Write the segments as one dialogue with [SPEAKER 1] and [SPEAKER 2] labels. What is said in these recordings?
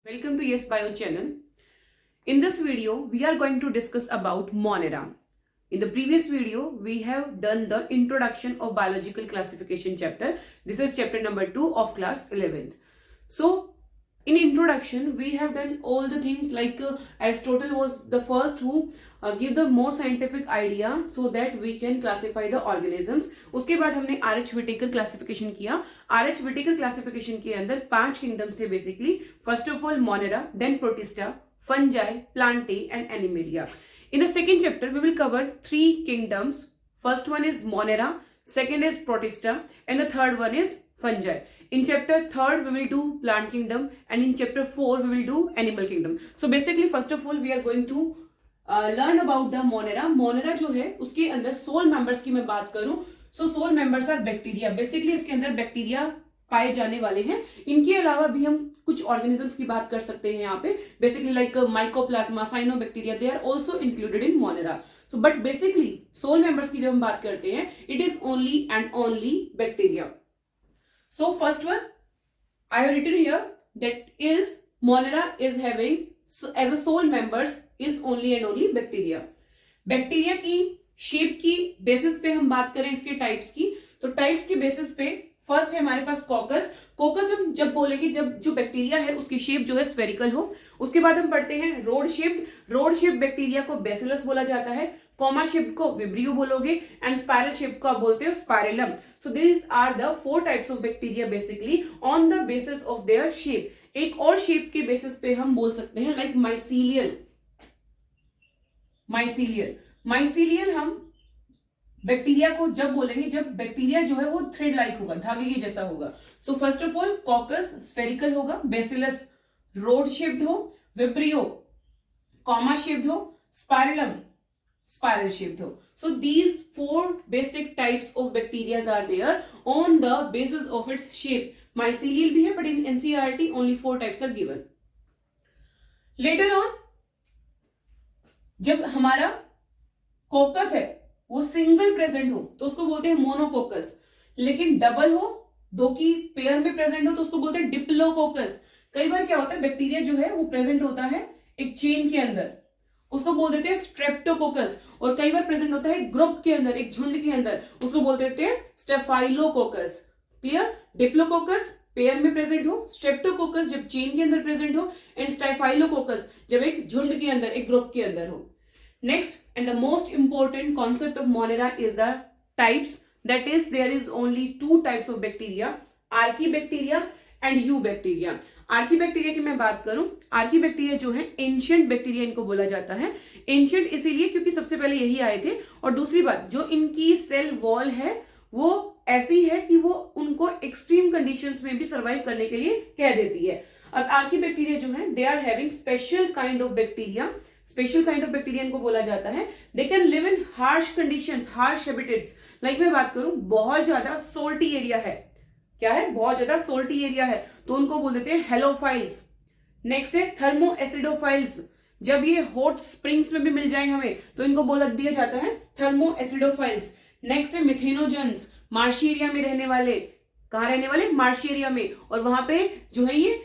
[SPEAKER 1] Welcome to Yes Bio channel. In this video, we are going to discuss about Monera. In the previous video, we have done the introduction of biological classification chapter. This is chapter number 2 of class 11th. So, in introduction, we have done all the things like Aristotle was the first who give the more scientific idea so that we can classify the organisms. उसके बाद हमने RH Whittaker classification किया. RH Whittaker classification के अंदर 5 kingdoms थे basically. First of all Monera, then Protista, Fungi, Plantae and Animalia. In the second chapter, we will cover 3 kingdoms. First one is Monera, second is Protista, and the third one is Fungi. In chapter 3rd, we will do plant kingdom, and in chapter 4, we will do animal kingdom. So basically, first of all, we are going to learn about the Monera. Monera जो है, उसके अंदर soul members की मैं बात करूं, so sole members are bacteria. Basically इसके अंदर बैक्टीरिया पाए जाने वाले हैं. इनके अलावा भी हम कुछ ऑर्गेनिजम्स की बात कर सकते हैं यहाँ पे. Basically like mycoplasma, cyanobacteria, they are also included in monera. So but basically sole members की जब हम बात करते हैं, it is only and only bacteria. So first one, I have written here that is Monera is having as a sole members is only and only bacteria. Bacteria की shape की basis पे हम बात करें इसके टाइप्स की, तो types की बेसिस पे फर्स्ट है हमारे पास कॉकस. कॉकस हम जब बोलेंगे जब जो बैक्टीरिया है उसकी शेप जो है स्फेरिकल हो. उसके बाद हम पढ़ते हैं rod shape. Rod shape bacteria को बेसिलस बोला जाता है. कॉमा शेप को विब्रियो बोलोगे एंड स्पाइरल शेप को आप बोलते हो spirillum. So this are the 4 types of bacteria basically on the basis of their shape. एक और शेप के बेसिस पे हम बोल सकते हैं लाइक माइसीलियल. माइसीलियल हम बैक्टीरिया को जब बोलेंगे जब बैक्टीरिया जो है वो थ्रेड लाइक होगा, धागे के जैसा होगा. So first of all caucus spherical होगा, बेसिलस रोड शेप्ड हो, विब्रियो कॉमा शेप्ड हो, spirillum spiral shaped ho. So these 4 basic types of bacteria are there on the basis of its shape. Mycelial bhi hai, but in NCERT only 4 types are given. Later on, जब हमारा कोकस है वो single present हो तो उसको बोलते हैं monococcus. लेकिन डबल हो, दो की पेयर में प्रेजेंट हो तो उसको बोलते हैं डिप्लोकोकस. कई बार क्या होता है बैक्टीरिया जो है वो प्रेजेंट होता है एक चेन के अंदर, उसको बोल देते हैं स्ट्रेप्टोकोकस. और कई बार प्रेजेंट होता है ग्रुप के अंदर, एक झुंड के अंदर, उसको बोल देते हैं स्टेफाइलोकोकस. क्लियर? डिप्लोकोकस पेयर में प्रेजेंट हो, स्ट्रेप्टोकोकस जब चेन के अंदर प्रेजेंट हो, एंड स्टेफाइलोकोकस जब एक झुंड के अंदर, एक ग्रुप के अंदर हो. Next and the most important concept of monera is the types. That is there is only 2 types of bacteria, archaebacteria and eubacteria. Archaebacteria की मैं बात करूं, आर्कीबैक्टीरिया जो है एंशिएंट बैक्टीरिया इनको बोला जाता है. एंशिएंट इसीलिए क्योंकि सबसे पहले यही आए थे, और दूसरी बात जो इनकी सेल वॉल है वो ऐसी है कि वो उनको एक्सट्रीम कंडीशंस में भी सर्वाइव करने के लिए कह देती है. अब आर्कीबैक्टीरिया जो है they are having special kind of bacteria. Special kind of bacteria इनको बोला जाता है. They can live in harsh conditions, harsh habitats. Like मैं बात करूं बहुत ज्यादा सोल्टी एरिया है, क्या है बहुत ज्यादा सोल्टी एरिया है तो उनको बोल देते हैं हेलोफाइल्स. नेक्स्ट है थर्मो एसिडोफाइल्स. जब ये हॉट स्प्रिंग्स में भी मिल जाए हमें तो इनको बोल दिया जाता है थर्मो एसिडोफाइल्स. नेक्स्ट है मिथेनोजेंस, मार्शी एरिया में रहने वाले. कहाँ रहने वाले? मार्शी एरिया में. और वहां पे जो है ये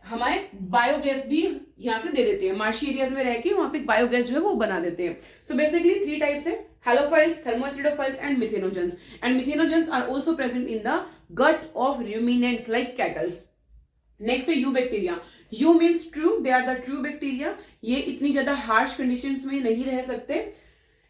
[SPEAKER 1] हमारे बायोगैस भी यहां से दे देते हैं. मार्शी एरियाज में रह के वहां पे बायोगैस जो है वो बना देते हैं. सो बेसिकली 3 टाइप्स है, halophiles, thermoacidophiles and methanogens. And methanogens are also present in the gut of ruminants like cattles. Next है eubacteria. Eu means true, they are the true bacteria. ये इतनी ज्यादा हार्श कंडीशंस में नहीं रह सकते.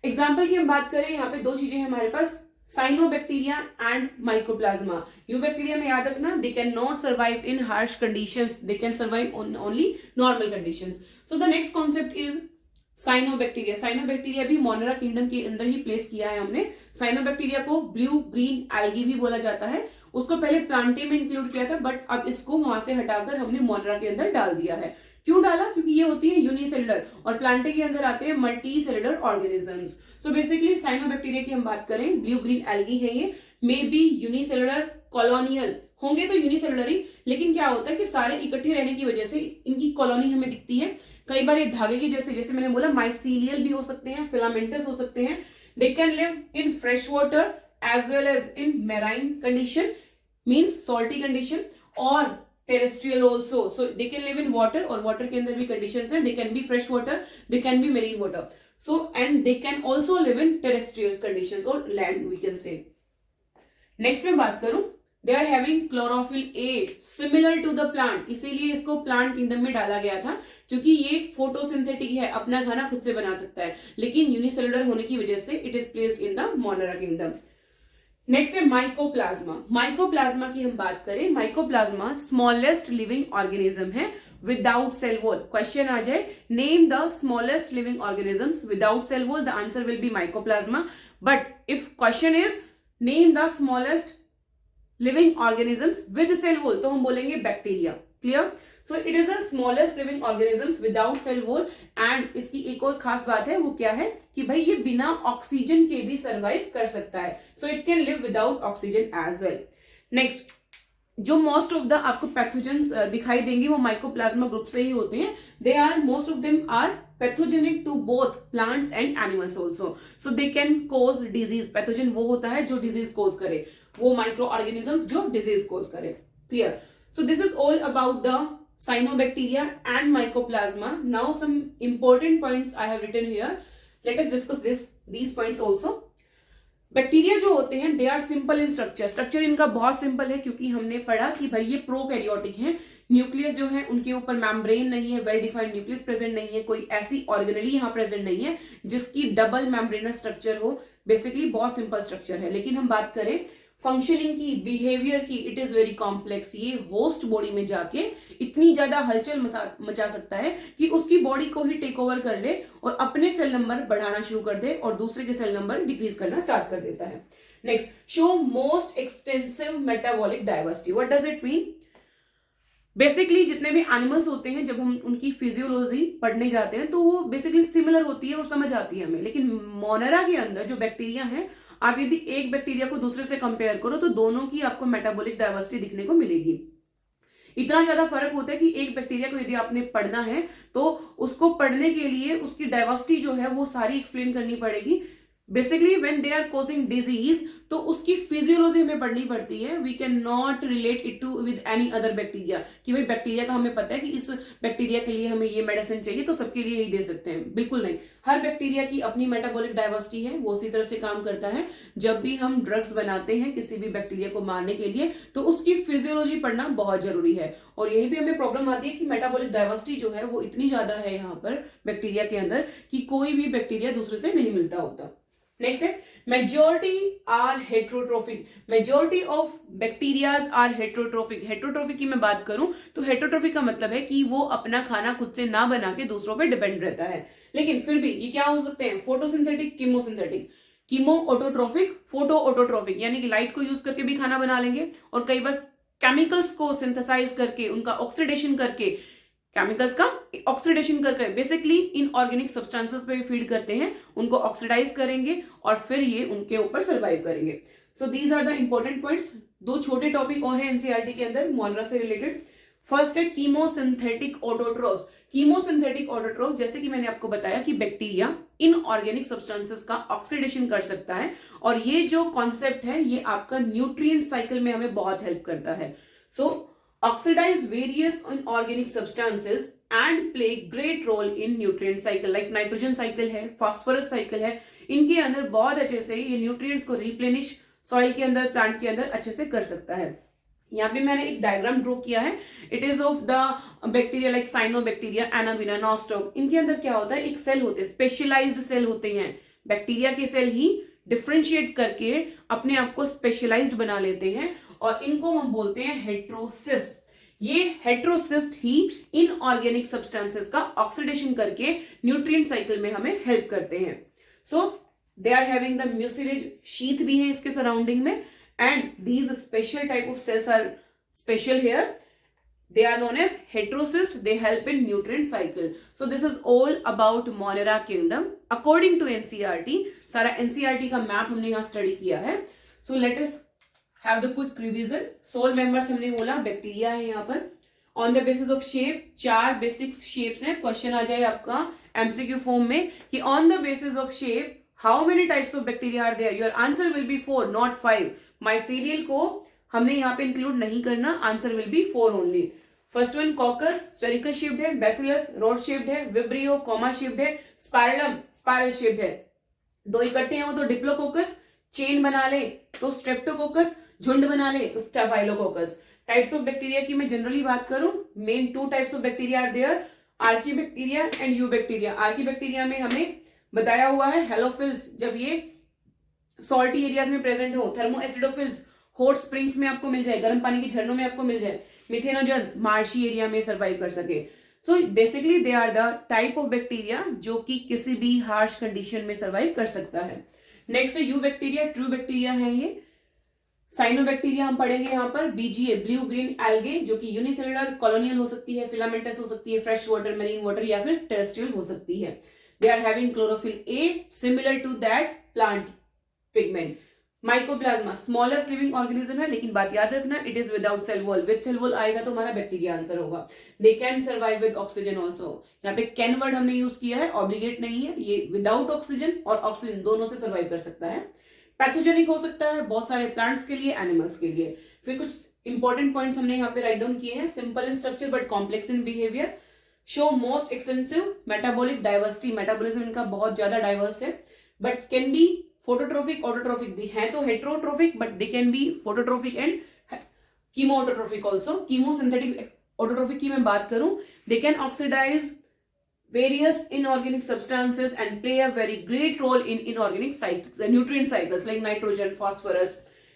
[SPEAKER 1] Example की हम बात करें, यहाँ पे 2 चीजें हमारे पास, साइनोबैक्टीरिया एंड माइकोप्लाज्मा. यूबैक्टीरिया में याद रखना they can not survive in harsh conditions, they can survive only normal conditions. So the next concept is cyanobacteria. Cyanobacteria भी मोनेरा किंगडम के अंदर ही प्लेस किया है हमने. साइनोबैक्टीरिया को ब्लू ग्रीन एल्गी भी बोला जाता है. उसको पहले प्लांटे में इंक्लूड किया था, बट अब इसको वहां से हटाकर हमने मोनेरा के अंदर डाल दिया है. क्यों डाला? क्योंकि ये होती है यूनिसेलुलर और प्लांटे के अंदर आते हैं multi cellular organisms. So basically cyanobacteria की हम बात करें, ब्लू ग्रीन एल्गी है ये, मे बी यूनिसेलुलर, कॉलोनियल होंगे तो यूनिसेलुलर ही, लेकिन क्या होता है कि सारे इकट्ठे रहने की वजह से इनकी कॉलोनी हमें दिखती है. कई बार ये धागे के जैसे, जैसे मैंने बोला माइसीलियल भी हो सकते हैं, फिलामेंटस हो सकते हैं. They can live in fresh water as well as in marine condition, means salty condition. और terrestrial also, so they can live in water, और वाटर के अंदर भी कंडीशंस हैं, they can be fresh water, they can be marine water, so and they can also live in terrestrial conditions और land we can say. Next में बात करूं, they are having chlorophyll a similar to the plant, इसीलिए इसको plant kingdom में डाला गया था क्योंकि ये फोटोसिंथेटिक है, अपना खाना खुद से बना सकता है, लेकिन यूनिसेलुलर होने की वजह से it is placed in the monera kingdom. Next है माइकोप्लाज्मा। माइकोप्लाज्मा की हम बात करें, माइकोप्लाज्मा स्मॉलेस्ट लिविंग ऑर्गेनिज्म है विदाउट सेल वॉल। क्वेश्चन आ जाए, name the smallest living organisms without cell wall, the answer will be mycoplasma. But if question is name the smallest living organisms with cell wall, तो हम बोलेंगे bacteria. Clear? So it is the smallest living organisms without cell wall. And इसकी एक और खास बात है, वो क्या है कि भाई ये बिना ऑक्सीजन के भी सर्वाइव कर सकता है, so it can live without oxygen as well. Next, जो मोस्ट ऑफ द आपको पैथोजेंस दिखाई देंगे वो माइकोप्लाज्मा ग्रुप से ही होते हैं। They are most of them are pathogenic to both plants and animals also, so they can cause disease. Pathogen वो होता है जो डिजीज कोज करे, वो माइक्रो ऑर्गेनिजम्स जो डिजीज कोज करे। Clear? So this is all about the cyanobacteria and mycoplasma. Now some important points I have written here. Let us discuss these points also. Bacteria जो होते हैं they are simple in structure, structure इनका बहुत simple है क्योंकि हमने पढ़ा कि भाई ये प्रोकैरियोटिक हैं। न्यूक्लियस जो है उनके ऊपर मेम्ब्रेन नहीं है, वेल डिफाइंड न्यूक्लियस प्रेजेंट नहीं है, कोई ऐसी ऑर्गेनली यहाँ प्रेजेंट नहीं है जिसकी डबल मेम्ब्रेनस स्ट्रक्चर हो। बेसिकली बहुत सिंपल स्ट्रक्चर है। लेकिन हम बात करें फंक्शनिंग की, बिहेवियर की, इट इज वेरी कॉम्प्लेक्स। ये होस्ट बॉडी में जाके इतनी ज्यादा हलचल मचा सकता है कि उसकी बॉडी को ही टेक ओवर कर ले और अपने सेल नंबर बढ़ाना शुरू कर दे और दूसरे के सेल नंबर डिक्रीज करना स्टार्ट कर देता है। Next, show most extensive metabolic diversity. What does it mean? Basically जितने भी एनिमल्स होते हैं जब हम उनकी फिजियोलॉजी पढ़ने जाते हैं तो वो बेसिकली सिमिलर होती है और समझ आती है हमें, लेकिन मोनेरा के अंदर जो बैक्टीरिया है, आप यदि एक बैक्टीरिया को दूसरे से कंपेयर करो तो दोनों की आपको मेटाबॉलिक डाइवर्सिटी दिखने को मिलेगी। इतना ज्यादा फर्क होता है कि एक बैक्टीरिया को यदि आपने पढ़ना है तो उसको पढ़ने के लिए उसकी डाइवर्सिटी जो है वो सारी एक्सप्लेन करनी पड़ेगी। Basically when they are causing disease तो उसकी फिजियोलॉजी हमें पढ़नी पड़ती है। We can not relate it to with any other bacteria कि भाई बैक्टीरिया का हमें पता है कि इस बैक्टीरिया के लिए हमें ये मेडिसिन चाहिए तो सबके लिए यही दे सकते हैं, बिल्कुल नहीं। हर बैक्टीरिया की अपनी मेटाबॉलिक डाइवर्सिटी है, वो उसी तरह से काम करता है। जब भी हम ड्रग्स बनाते हैं किसी भी बैक्टीरिया को मारने के लिए तो उसकी फिजियोलॉजी पढ़ना बहुत जरूरी है। और यही भी हमें प्रॉब्लम आती है कि मेटाबॉलिक डाइवर्सिटी जो है वो इतनी ज्यादा है यहाँ पर बैक्टीरिया के अंदर कि कोई भी बैक्टीरिया दूसरे से नहीं मिलता होता। नेक्स्ट है majority are heterotrophic. Majority of bacterias are heterotrophic. Heterotrophic की मैं बात करूं तो हेट्रोट्रोफिक का मतलब है कि वो अपना खाना खुद से ना बना के दूसरों पे डिपेंड रहता है। लेकिन फिर भी ये क्या हो सकते हैं? Photosynthetic, chemosynthetic. Chemo autotrophic, photo autotrophic, यानी कि लाइट को यूज करके भी खाना बना लेंगे और कई बार केमिकल्स को सिंथेसाइज करके उनका ऑक्सीडेशन करके, केमिकल्स का ऑक्सीडेशन करके बेसिकली इन ऑर्गेनिक सब्सटेंसेस पे फीड करते हैं, उनको ऑक्सीडाइज करेंगे और फिर ये उनके ऊपर सर्वाइव करेंगे। So these are the important points. दो छोटे टॉपिक और हैं एनसीईआरटी के अंदर मोनेरा से रिलेटेड। फर्स्ट है कीमोसिंथेटिक ऑटोट्रोफ्स। कीमोसिंथेटिक ऑटोट्रोफ्स, जैसे कि मैंने आपको बताया कि बैक्टीरिया इन ऑर्गेनिक सब्सटेंसेस का ऑक्सीडेशन कर सकता है और ये जो कॉन्सेप्ट है ये आपका न्यूट्रिएंट साइकिल में हमें बहुत हेल्प करता है। सो oxidize various inorganic substances and play great role in nutrient cycle, like nitrogen cycle है, phosphorus cycle है, इनके अंदर बहुत अच्छे से ये nutrients को replenish soil के अंदर, plant के अंदर अच्छे से कर सकता है। यहाँ पे मैंने एक डायग्राम ड्रॉ किया है। It is of the bacteria like cyanobacteria, Anabaena, nostoc. इनके अंदर क्या होता है, एक सेल होते हैं, स्पेशलाइज्ड सेल होते हैं। बैक्टीरिया के सेल ही डिफ्रेंशिएट करके अपने आप को स्पेशलाइज्ड बना लेते हैं और इनको हम बोलते हैं हेट्रोसिस्ट। ये हेट्रोसिस्ट ही इनऑर्गेनिक सब्सटेंसेस का ऑक्सीडेशन करके न्यूट्रिएंट साइकिल में हमें हेल्प करते हैं। So they are having the mucilage sheath भी है इसके सराउंडिंग में, and these special type of cells are special hair. They are known as heterocysts. They help in nutrient cycle. So this is all about Monera kingdom. According to NCERT, सारा NCERT का map हमने यहाँ study किया है. So let us have the quick revision. Sole members हमने बोला bacteria है यहाँ पर. On the basis of shape, 4 basic shapes हैं. क्वेश्चन आ जाए आपका MCQ फॉर्म में कि on the basis of shape, how many types of bacteria are there? Your answer will be 4, not 5. Mycelial को हमने यहाँ पे इंक्लूड नहीं करना, answer will B 4 only. First one caucus spherical shaped है, बैसिलस रॉड शेप्ड है, vibrio comma shaped है, spirillum spiral shaped है। दो इकट्ठे हो तो डिप्लोकोकस, चेन बना ले तो स्ट्रेप्टोकोकस, झुंड बना ले तो स्टाफाइलोकोकस। टाइप्स ऑफ बैक्टीरिया की मैं जनरली बात करूं, main two types of bacteria are there, archaebacteria and eubacteria. Archaebacteria में हमें बताया हुआ है हेलोफिल्स, जब ये सॉल्टी एरियाज में प्रेजेंट हो, थर्मो एसिडोफिल्स हॉट स्प्रिंग्स में आपको मिल जाए, गर्म पानी के झरनों में आपको मिल जाए, मिथेनोजन्स मार्शी एरिया में सर्वाइव कर सके। So basically they are the type of bacteria जो कि किसी भी हार्श कंडीशन में सर्वाइव कर सकता है। नेक्स्ट है यू बैक्टीरिया, ट्रू बैक्टीरिया है ये। साइनोबैक्टीरिया हम पढ़ेंगे यहाँ पर, बीजीए ब्लू ग्रीन एल्गे, जो कि यूनिसेलुलर कॉलोनियल हो सकती है, फिलामेंटस हो सकती है, फ्रेश वाटर मरीन वाटर या फिर टेरेस्ट्रियल हो सकती है। They are having chlorophyll a similar to that plant pigment. Mycoplasma smallest living organism है, लेकिन बात याद रखना it is without cell wall. With cell wall आएगा तो हमारा बैक्टीरिया आंसर होगा। They can survive with oxygen also. यहाँ पे कैन वर्ड हमने यूज किया है, ऑब्लिगेट नहीं है, ये विदाउट ऑक्सीजन और ऑक्सीजन दोनों से सर्वाइव कर सकता है। पैथोजेनिक हो सकता है बहुत सारे प्लांट्स के लिए, एनिमल्स के लिए। फिर कुछ इंपॉर्टेंट पॉइंट्स हमने यहाँ पे राइट डाउन किए हैं, simple in structure but complex in behaviour, show most extensive metabolic diversity, metabolism इनका बहुत ज्यादा डाइवर्स है, but can be phototrophic autotrophic, दी हैं तो heterotrophic but they can be phototrophic and chemoautotrophic also. Chemosynthetic autotrophic की मैं बात करूं, they can oxidise various inorganic substances and play a very great role in inorganic cycles, nutrient cycles like nitrogen, phosphorus.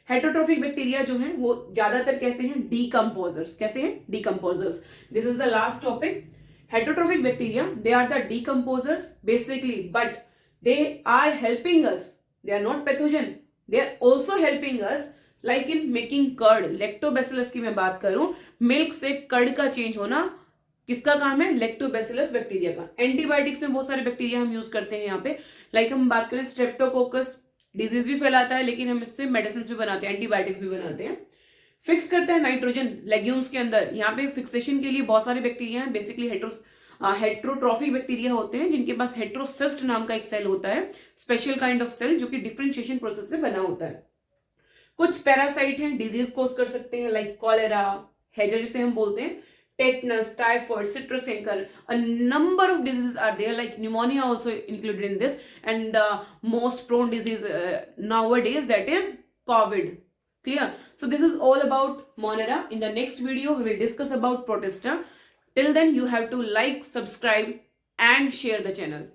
[SPEAKER 1] Heterotrophic bacteria जो हैं वो ज्यादातर कैसे हैं, डीकम्पोजर्स। कैसे हैं, decomposers. This is the last topic. Heterotrophic bacteria they are the decomposers basically, but they are helping us, they are not pathogen, they are also helping us like in making curd. Lactobacillus की मैं बात करूं, milk से curd का change होना किसका काम है, लैक्टोबैसिलस बैक्टीरिया का। एंटीबायोटिक्स में बहुत सारे बैक्टीरिया हम यूज करते हैं यहाँ पे, लाइक हम बात करें स्ट्रेप्टोकोकस, डिजीज भी फैलाता है लेकिन हम इससे मेडिसिन भी बनाते हैं, एंटीबायोटिक्स भी बनाते हैं। फिक्स करता है नाइट्रोजन लेग्यूम्स के अंदर, यहाँ पे फिक्सेशन के लिए बहुत सारे बैक्टीरिया हैं, बेसिकली हेट्रोट्रोफिक बैक्टीरिया होते हैं जिनके पास हेट्रोसिस्ट नाम का एक सेल होता है, स्पेशल काइंड ऑफ सेल जो कि डिफरेंशिएशन प्रोसेस से बना होता है। कुछ पैरासाइट हैं, डिजीज कोज कर सकते हैं, लाइक कॉलेरा, हैजर जिसे हम बोलते हैं, tetanus, typhoid, citrus canker, a number of diseases are there, like pneumonia also included in this, and the most prone disease nowadays, that is COVID. Clear? So this is all about Monera. In the next video we will discuss about Protista. Till then you have to like, subscribe and share the channel.